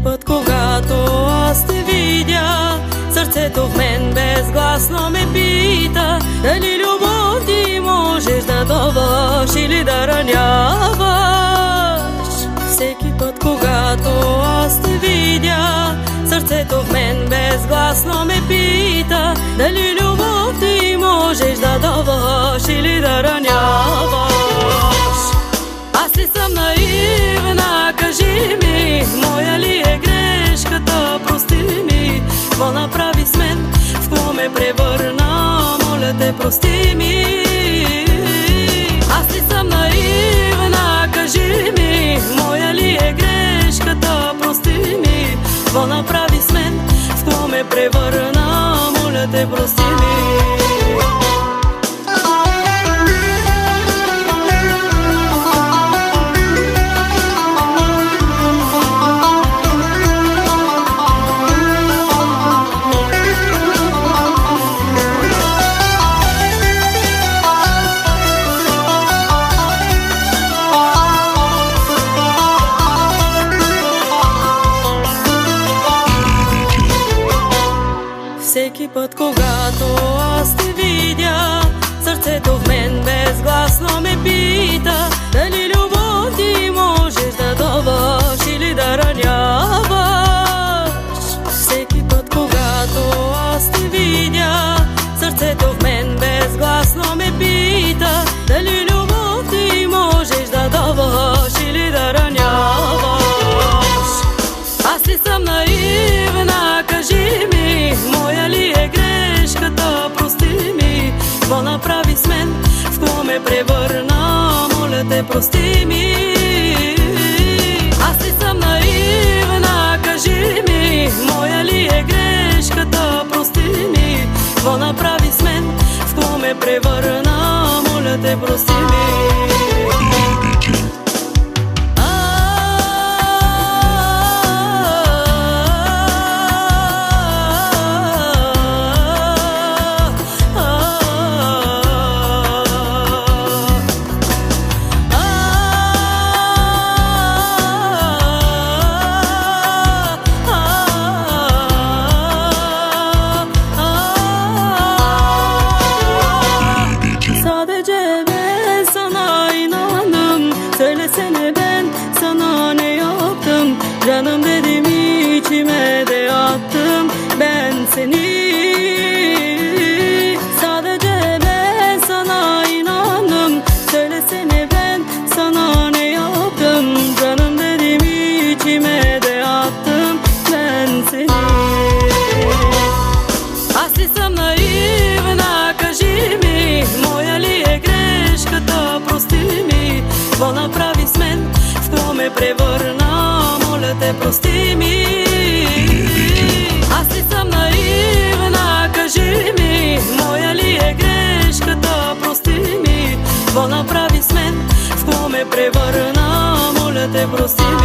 път, когато аз те видя, сърцето в мен безгласно ме пита дали любов ти можеш да даваш или да раняваш. Всеки път, когато аз те видя, сърцето в мен безгласно ме пита дали любов ти можеш да даваш или да раняваш. Аз ли съм наивна, кажи ми, моя ли е грешката, прости ми. Какво направи с мен, в какво ме превърна, моля те, прости ми. Аз ли съм наивна, кажи ми, моя ли е грешката, прости ми. Какво направи с мен, в какво ме превърна, моля те, прости ми. Всеки път, когато аз те видя, сърцето в мен безгласно ме пита дали любов ти можеш да даваш или да раняваш. Всеки път, когато аз те видя, сърцето в мен безгласно ме пита дали любов ти можеш да даваш или да раняваш. Аз ли съм наивна, кажи ми, моя ли е грешката, прости ми. Какво направи с мен, в какво ме превърна, моля те, прости ми. Аз ли съм наивна, кажи ми, моя ли е грешката, прости ми. Какво направи с мен, в какво ме превърна, моля те, прости ми. Söylesene ben sana ne yaptım, canım dedim içime de attım ben seni. Sadece ben sana inandım, söylesene ben sana ne yaptım, canım dedim içime de attım ben seni. Аз ли съм наивна, кажи ми, моя ли е грешката, прости ми. Какво направи с мен, в какво ме превърна, моля те, прости ми. Аз ли съм наивна, кажи ми, моя ли е грешката, прости ми. Какво направи с мен, в какво ме превърна, моля те, прости ми.